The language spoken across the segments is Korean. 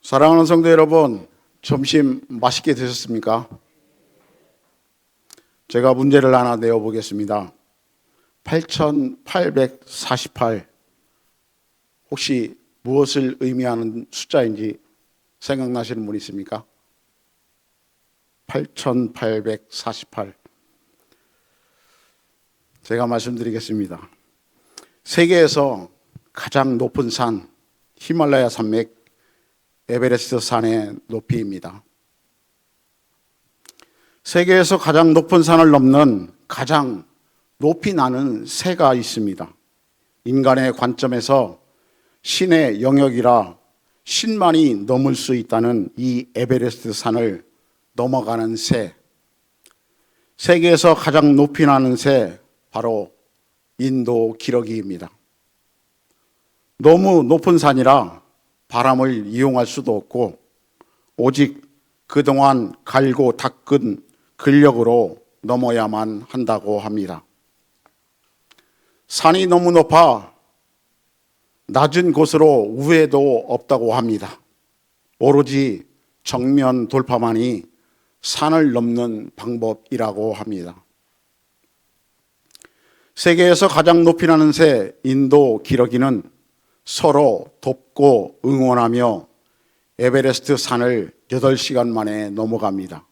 사랑하는 성도 여러분, 점심 맛있게 드셨습니까? 제가 문제를 하나 내어보겠습니다. 8848, 혹시 무엇을 의미하는 숫자인지 생각나시는 분 있습니까? 8848. 제가 말씀드리겠습니다. 세계에서 가장 높은 산, 히말라야 산맥 에베레스트 산의 높이입니다. 세계에서 가장 높은 산을 넘는 가장 높이 나는 새가 있습니다. 인간의 관점에서 신의 영역이라 신만이 넘을 수 있다는 이 에베레스트 산을 넘어가는 새, 세계에서 가장 높이 나는 새, 바로 인도 기러기입니다. 너무 높은 산이라 바람을 이용할 수도 없고 오직 그동안 갈고 닦은 근력으로 넘어야만 한다고 합니다. 산이 너무 높아 낮은 곳으로 우회도 없다고 합니다. 오로지 정면 돌파만이 산을 넘는 방법이라고 합니다. 세계에서 가장 높이 나는 새 인도 기러기는 서로 돕고 응원하며 에베레스트 산을 8시간 만에 넘어갑니다.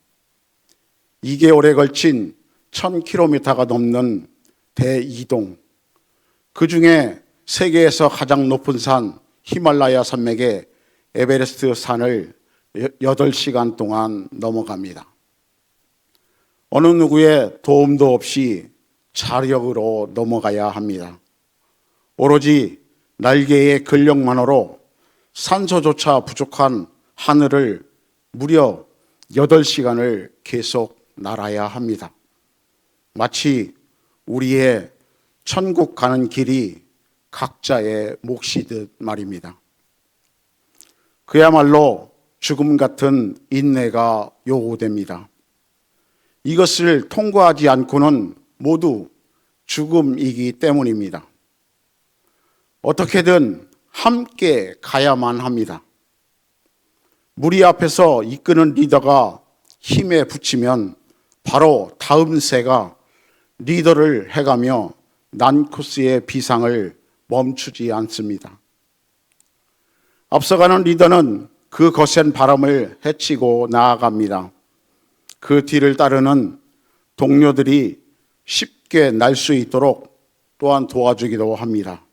2개월에 걸친 1000km가 넘는 대이동, 그 중에 세계에서 가장 높은 산 히말라야 산맥의 에베레스트 산을 8시간 동안 넘어갑니다. 어느 누구의 도움도 없이 자력으로 넘어가야 합니다. 오로지 날개의 근력만으로 산소조차 부족한 하늘을 무려 8시간을 계속 날아야 합니다. 마치 우리의 천국 가는 길이 각자의 몫이듯 말입니다. 그야말로 죽음 같은 인내가 요구됩니다. 이것을 통과하지 않고는 모두 죽음이기 때문입니다. 어떻게든 함께 가야만 합니다. 무리 앞에서 이끄는 리더가 힘에 부치면 바로 다음 새가 리더를 해가며 난코스의 비상을 멈추지 않습니다. 앞서가는 리더는 그 거센 바람을 헤치고 나아갑니다. 그 뒤를 따르는 동료들이 쉽게 날 수 있도록 또한 도와주기도 합니다.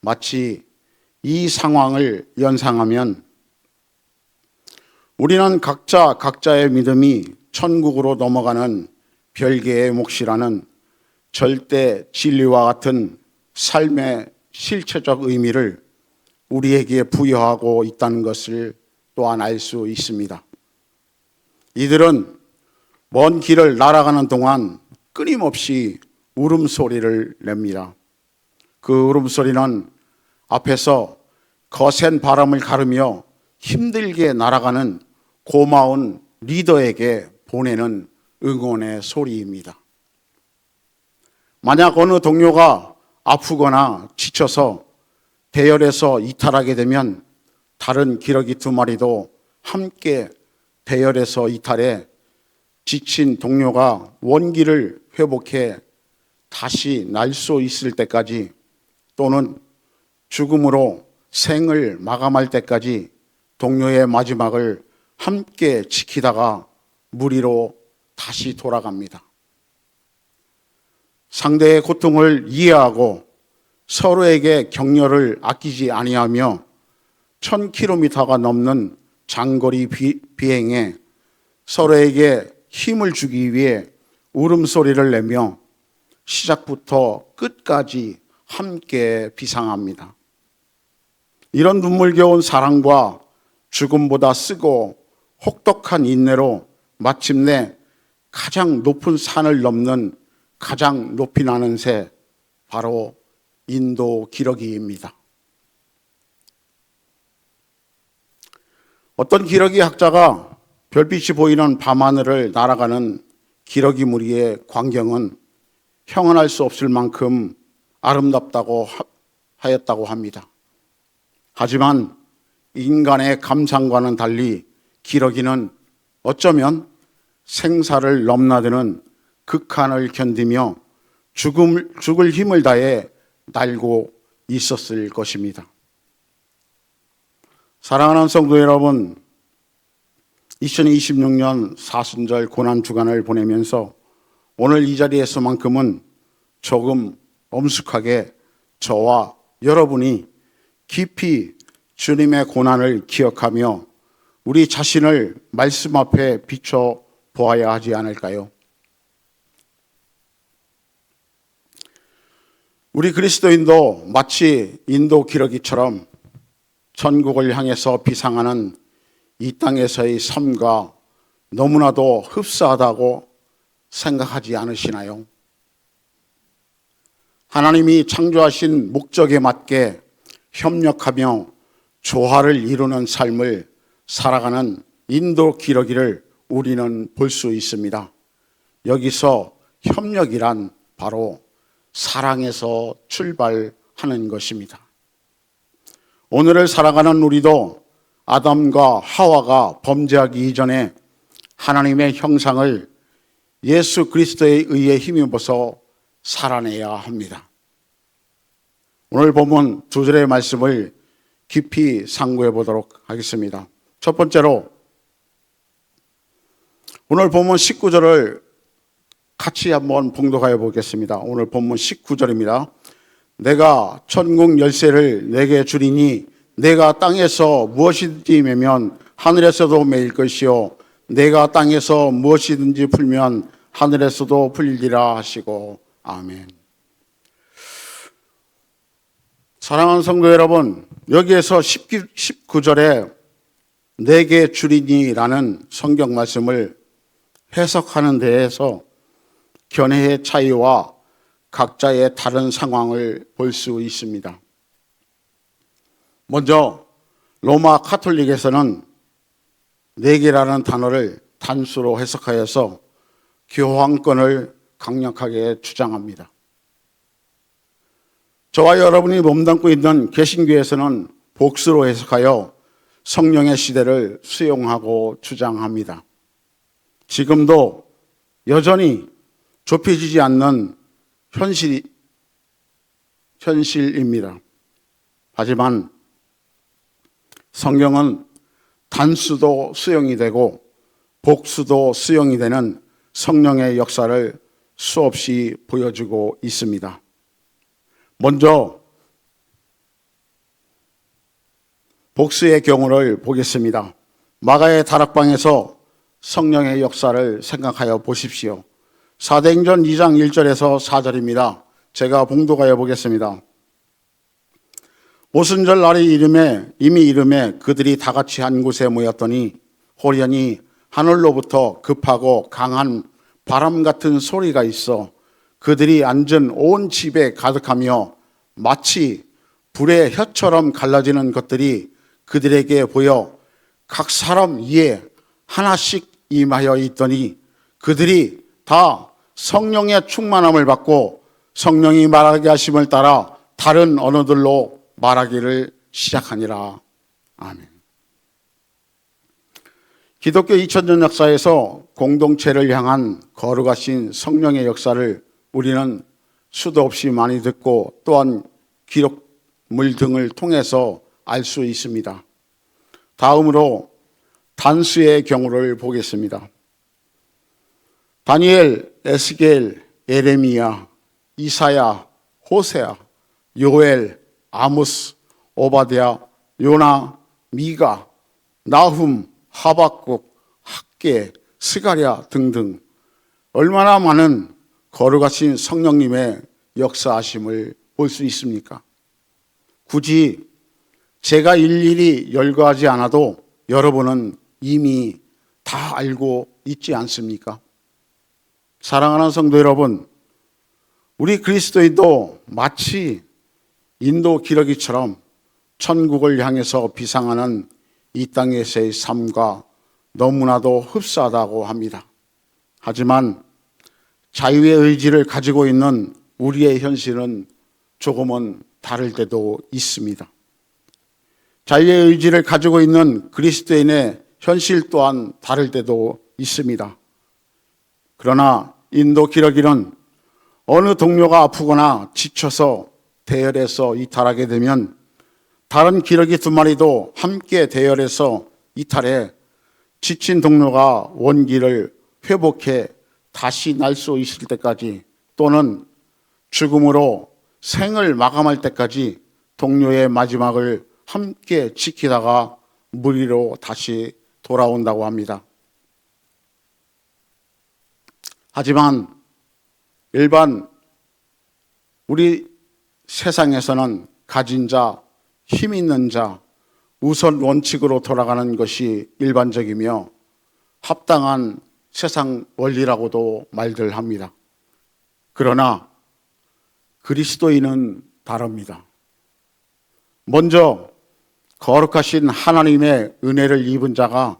마치 이 상황을 연상하면 우리는 각자의 믿음이 천국으로 넘어가는 별개의 몫이라는 절대 진리와 같은 삶의 실체적 의미를 우리에게 부여하고 있다는 것을 또한 알 수 있습니다. 이들은 먼 길을 날아가는 동안 끊임없이 울음소리를 냅니다. 그 울음소리는 앞에서 거센 바람을 가르며 힘들게 날아가는 고마운 리더에게 보내는 응원의 소리입니다. 만약 어느 동료가 아프거나 지쳐서 대열에서 이탈하게 되면 다른 기러기 2마리도 함께 대열에서 이탈해 지친 동료가 원기를 회복해 다시 날 수 있을 때까지, 또는 죽음으로 생을 마감할 때까지 동료의 마지막을 함께 지키다가 무리로 다시 돌아갑니다. 상대의 고통을 이해하고 서로에게 격려를 아끼지 아니하며 1000km가 넘는 장거리 비행에 서로에게 힘을 주기 위해 울음소리를 내며 시작부터 끝까지 함께 비상합니다. 이런 눈물겨운 사랑과 죽음보다 쓰고 혹독한 인내로 마침내 가장 높은 산을 넘는 가장 높이 나는 새, 바로 인도 기러기입니다. 어떤 기러기 학자가 별빛이 보이는 밤하늘을 날아가는 기러기 무리의 광경은 형언할 수 없을 만큼 아름답다고 하였다고 합니다. 하지만 인간의 감상과는 달리 기러기는 어쩌면 생사를 넘나드는 극한을 견디며 죽을 힘을 다해 날고 있었을 것입니다. 사랑하는 성도 여러분, 2026년 사순절 고난주간을 보내면서 오늘 이 자리에서만큼은 조금 엄숙하게 저와 여러분이 깊이 주님의 고난을 기억하며 우리 자신을 말씀 앞에 비춰 보아야 하지 않을까요? 우리 그리스도인도 마치 인도 기러기처럼 천국을 향해서 비상하는 이 땅에서의 삶과 너무나도 흡사하다고 생각하지 않으시나요? 하나님이 창조하신 목적에 맞게 협력하며 조화를 이루는 삶을 살아가는 인도 기러기를 우리는 볼 수 있습니다. 여기서 협력이란 바로 사랑에서 출발하는 것입니다. 오늘을 살아가는 우리도 아담과 하와가 범죄하기 이전에 하나님의 형상을 예수 그리스도에 의해 힘입어서 살아내야 합니다. 오늘 본문 두 절의 말씀을 깊이 상고해 보도록 하겠습니다. 첫 번째로 오늘 본문 19절을 같이 한번 봉독하여 보겠습니다. 오늘 본문 19절입니다. 내가 천국 열쇠를 내게 주리니 내가 땅에서 무엇이든지 매면 하늘에서도 매일 것이요 내가 땅에서 무엇이든지 풀면 하늘에서도 풀리리라 하시고 아멘. 사랑하는 성도 여러분, 여기에서 19절에 내게 주리니라는 성경 말씀을 해석하는 데에서 견해의 차이와 각자의 다른 상황을 볼 수 있습니다. 먼저 로마 카톨릭에서는 내게라는 단어를 단수로 해석하여서 교황권을 강력하게 주장합니다. 저와 여러분이 몸담고 있는 개신교에서는 복수로 해석하여 성령의 시대를 수용하고 주장합니다. 지금도 여전히 좁혀지지 않는 현실입니다. 하지만 성경은 단수도 수용이 되고 복수도 수용이 되는 성령의 역사를 수없이 보여주고 있습니다. 먼저 복수의 경우를 보겠습니다. 마가의 다락방에서 성령의 역사를 생각하여 보십시오. 사도행전 2장 1절에서 4절입니다. 제가 봉독하여 보겠습니다. 오순절 날이 이미 이름에 그들이 다 같이 한 곳에 모였더니 호련히 하늘로부터 급하고 강한 바람 같은 소리가 있어 그들이 앉은 온 집에 가득하며 마치 불의 혀처럼 갈라지는 것들이 그들에게 보여 각 사람 위에 하나씩 임하여 있더니 그들이 다 성령의 충만함을 받고 성령이 말하게 하심을 따라 다른 언어들로 말하기를 시작하니라. 아멘. 기독교 2000년 역사에서 공동체를 향한 거룩하신 성령의 역사를 우리는 수도 없이 많이 듣고 또한 기록물 등을 통해서 알 수 있습니다. 다음으로 단수의 경우를 보겠습니다. 다니엘, 에스겔, 예레미야, 이사야, 호세아, 요엘, 아모스, 오바댜, 요나, 미가, 나훔, 하박국, 학개, 스가랴 등등 얼마나 많은 거룩하신 성령님의 역사하심을 볼 수 있습니까? 굳이 제가 일일이 열거하지 않아도 여러분은 이미 다 알고 있지 않습니까? 사랑하는 성도 여러분, 우리 그리스도인도 마치 인도 기러기처럼 천국을 향해서 비상하는 이 땅에서의 삶과 너무나도 흡사하다고 합니다. 하지만 자유의 의지를 가지고 있는 우리의 현실은 조금은 다를 때도 있습니다. 자유의 의지를 가지고 있는 그리스도인의 현실 또한 다를 때도 있습니다. 그러나 인도 기러기는 어느 동료가 아프거나 지쳐서 대열에서 이탈하게 되면 다른 기러기 두 마리도 함께 대열해서 이탈해 지친 동료가 원기를 회복해 다시 날 수 있을 때까지 또는 죽음으로 생을 마감할 때까지 동료의 마지막을 함께 지키다가 무리로 다시 돌아온다고 합니다. 하지만 일반 우리 세상에서는 가진 자, 힘 있는 자, 우선 원칙으로 돌아가는 것이 일반적이며 합당한 세상 원리라고도 말들 합니다. 그러나 그리스도인은 다릅니다. 먼저 거룩하신 하나님의 은혜를 입은 자가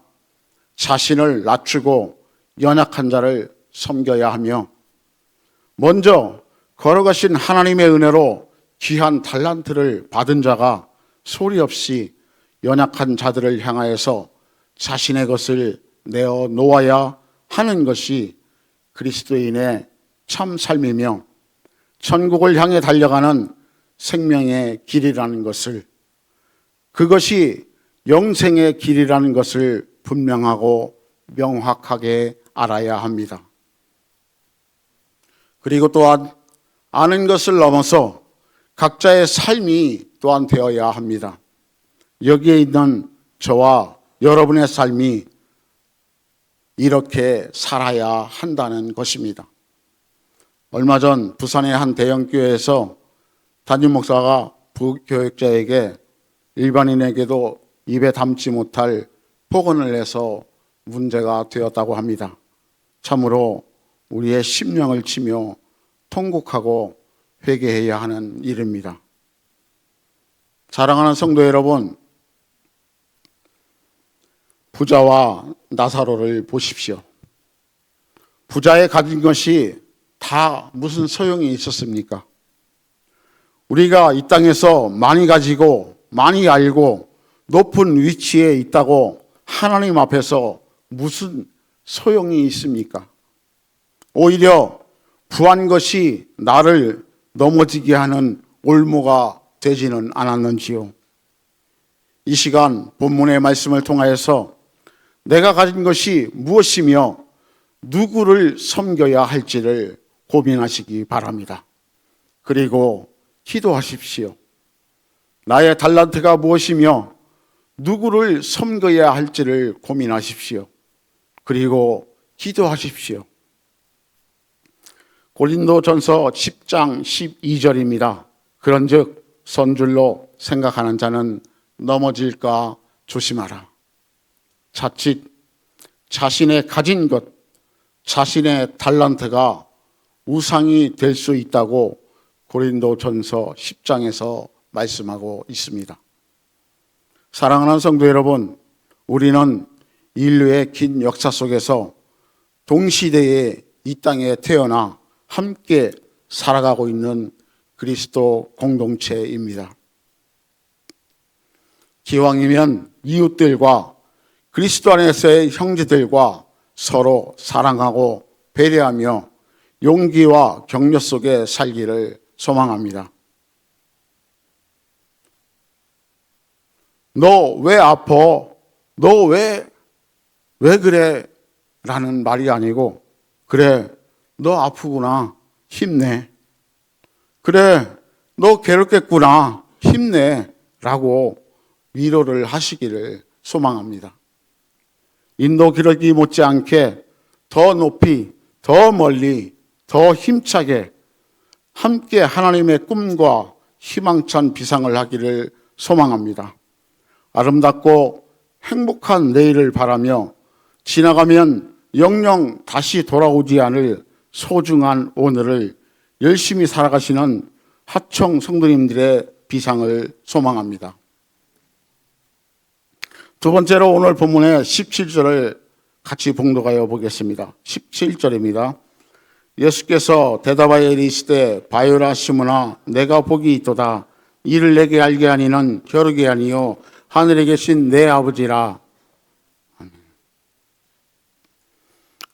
자신을 낮추고 연약한 자를 섬겨야 하며, 먼저 거룩하신 하나님의 은혜로 귀한 달란트를 받은 자가 소리 없이 연약한 자들을 향하여서 자신의 것을 내어 놓아야 하는 것이 그리스도인의 참 삶이며 천국을 향해 달려가는 생명의 길이라는 것을, 그것이 영생의 길이라는 것을 분명하고 명확하게 알아야 합니다. 그리고 또한 아는 것을 넘어서 각자의 삶이 또한 되어야 합니다. 여기에 있는 저와 여러분의 삶이 이렇게 살아야 한다는 것입니다. 얼마 전 부산의 한 대형교회에서 담임 목사가 부교역자에게 일반인에게도 입에 담지 못할 폭언을 해서 문제가 되었다고 합니다. 참으로 우리의 심령을 치며 통곡하고 회개해야 하는 일입니다. 사랑하는 성도 여러분, 부자와 나사로를 보십시오. 부자의 가진 것이 다 무슨 소용이 있었습니까? 우리가 이 땅에서 많이 가지고 많이 알고 높은 위치에 있다고 하나님 앞에서 무슨 소용이 있습니까? 오히려 부한 것이 나를 넘어지게 하는 올무가 되지는 않았는지요. 이 시간 본문의 말씀을 통하여서 내가 가진 것이 무엇이며 누구를 섬겨야 할지를 고민하시기 바랍니다. 그리고 기도하십시오. 나의 달란트가 무엇이며 누구를 섬겨야 할지를 고민하십시오. 그리고 기도하십시오. 고린도전서 10장 12절입니다. 그런즉 선줄로 생각하는 자는 넘어질까 조심하라. 자칫 자신의 가진 것, 자신의 달란트가 우상이 될 수 있다고 고린도전서 10장에서 말씀하고 있습니다. 사랑하는 성도 여러분, 우리는 인류의 긴 역사 속에서 동시대에 이 땅에 태어나 함께 살아가고 있는 그리스도 공동체입니다. 기왕이면 이웃들과 그리스도 안에서의 형제들과 서로 사랑하고 배려하며 용기와 격려 속에 살기를 소망합니다. 너 왜 아파? 너 왜 그래? 라는 말이 아니고, 그래, 너 아프구나. 힘내. 그래, 너 괴롭겠구나. 힘내. 라고 위로를 하시기를 소망합니다. 인도 기러기 못지않게 더 높이, 더 멀리, 더 힘차게 함께 하나님의 꿈과 희망찬 비상을 하기를 소망합니다. 아름답고 행복한 내일을 바라며 지나가면 영영 다시 돌아오지 않을 소중한 오늘을 열심히 살아가시는 하청 성도님들의 비상을 소망합니다. 두 번째로 오늘 본문의 17절을 같이 봉독하여 보겠습니다. 17절입니다. 예수께서 대답하여 이르시되 바요라 시므나 내가 복이 있도다. 이를 내게 알게 하니는 겨루게 아니요 하늘에 계신 내 아버지라. 아멘.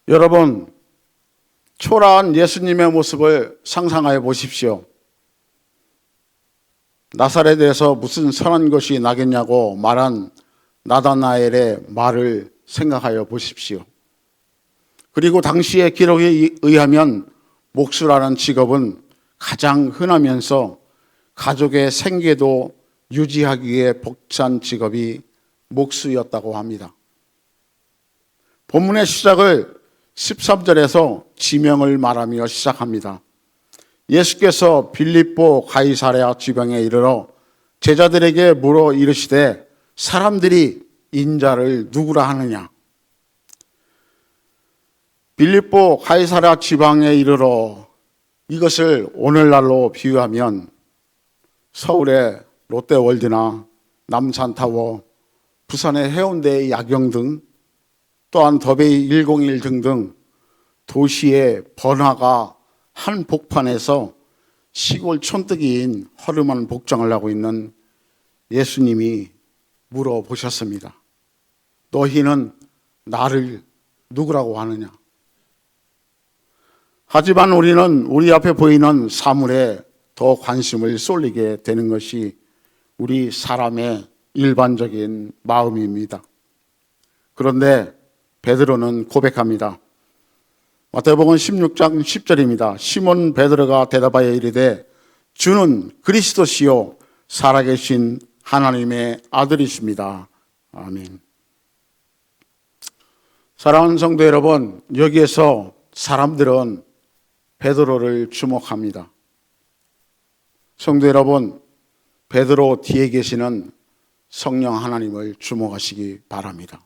여러분, 초라한 예수님의 모습을 상상하여 보십시오. 나사렛에서 무슨 선한 것이 나겠냐고 말한 나다나엘의 말을 생각하여 보십시오. 그리고 당시의 기록에 의하면 목수라는 직업은 가장 흔하면서 가족의 생계도 유지하기 위해 벅찬 직업이 목수였다고 합니다. 본문의 시작을 13절에서 지명을 말하며 시작합니다. 예수께서 빌립보 가이사랴 지방에 이르러 제자들에게 물어 이르시되 사람들이 인자를 누구라 하느냐. 빌립보 가이사랴 지방에 이르러, 이것을 오늘날로 비유하면 서울의 롯데월드나 남산타워, 부산의 해운대의 야경 등, 또한 더베이 101 등등 도시의 번화가 한 복판에서 시골 촌뜨기인 허름한 복장을 하고 있는 예수님이 물어보셨습니다. 너희는 나를 누구라고 하느냐? 하지만 우리는 우리 앞에 보이는 사물에 더 관심을 쏠리게 되는 것이 우리 사람의 일반적인 마음입니다. 그런데 베드로는 고백합니다. 마태복음 16장 10절입니다. 시몬 베드로가 대답하여 이르되 주는 그리스도시요 살아계신 하나님의 아들이십니다. 아멘. 사랑하는 성도 여러분, 여기에서 사람들은 베드로를 주목합니다. 성도 여러분, 베드로 뒤에 계시는 성령 하나님을 주목하시기 바랍니다.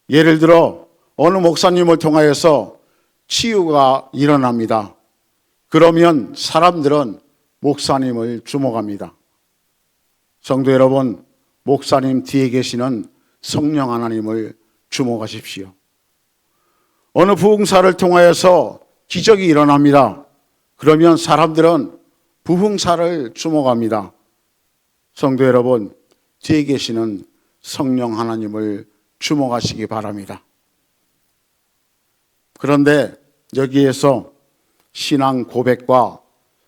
예를 들어 어느 목사님을 통하여서 치유가 일어납니다. 그러면 사람들은 목사님을 주목합니다. 성도 여러분, 목사님 뒤에 계시는 성령 하나님을 주목하십시오. 어느 부흥사를 통하여서 기적이 일어납니다. 그러면 사람들은 부흥사를 주목합니다. 성도 여러분, 뒤에 계시는 성령 하나님을 주목하시기 바랍니다. 그런데 여기에서 신앙 고백과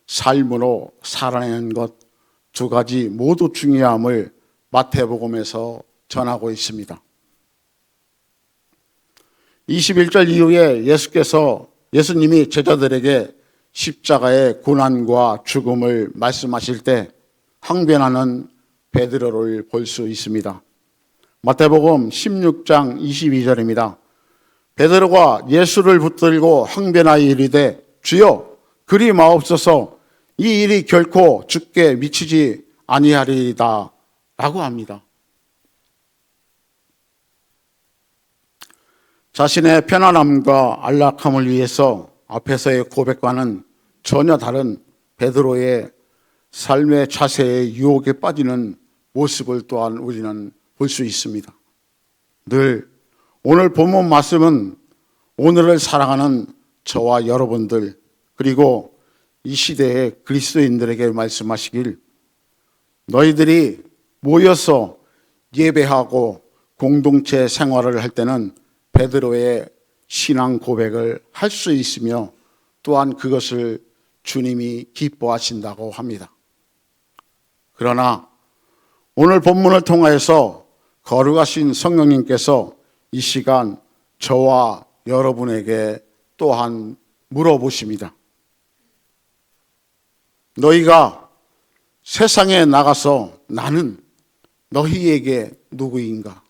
삶으로 살아내는 것 두 가지 모두 중요함을 마태복음에서 전하고 있습니다. 21절 이후에 예수님이 제자들에게 십자가의 고난과 죽음을 말씀하실 때 항변하는 베드로를 볼 수 있습니다. 마태복음 16장 22절입니다. 베드로가 예수를 붙들고 항변하여 이르되 주여 그리 마옵소서, 이 일이 결코 주께 미치지 아니하리이다 라고 합니다. 자신의 편안함과 안락함을 위해서 앞에서의 고백과는 전혀 다른 베드로의 삶의 자세의 유혹에 빠지는 모습을 또한 우리는 볼 수 있습니다. 늘 오늘 본문 말씀은 오늘을 사랑하는 저와 여러분들, 그리고 이 시대의 그리스도인들에게 말씀하시길, 너희들이 모여서 예배하고 공동체 생활을 할 때는 베드로의 신앙 고백을 할 수 있으며 또한 그것을 주님이 기뻐하신다고 합니다. 그러나 오늘 본문을 통하여서 거룩하신 성령님께서 이 시간 저와 여러분에게 또한 물어보십니다. 너희가 세상에 나가서 나는 너희에게 누구인가?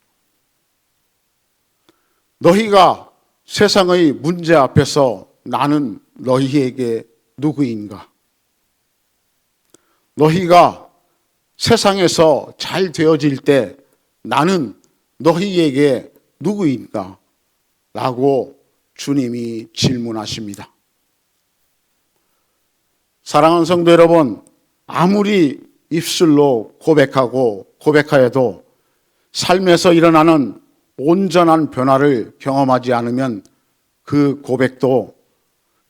너희가 세상의 문제 앞에서 나는 너희에게 누구인가? 너희가 세상에서 잘 되어질 때 나는 너희에게 누구인가? 라고 주님이 질문하십니다. 사랑하는 성도 여러분, 아무리 입술로 고백하여도 삶에서 일어나는 온전한 변화를 경험하지 않으면 그 고백도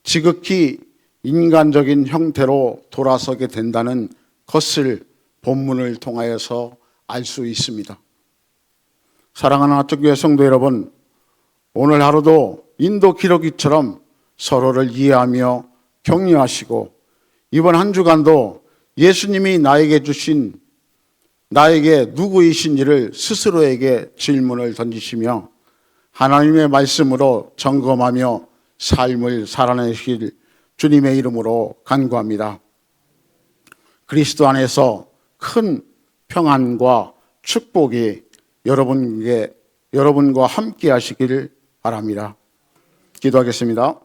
지극히 인간적인 형태로 돌아서게 된다는 것을 본문을 통하여서 알 수 있습니다. 사랑하는 아쪽교회 성도 여러분, 오늘 하루도 인도 기록기처럼 서로를 이해하며 격려하시고 이번 한 주간도 예수님이 나에게 누구이신지를 스스로에게 질문을 던지시며 하나님의 말씀으로 점검하며 삶을 살아내실 주님의 이름으로 간구합니다. 그리스도 안에서 큰 평안과 축복이 여러분과 함께 하시기를 바랍니다. 기도하겠습니다.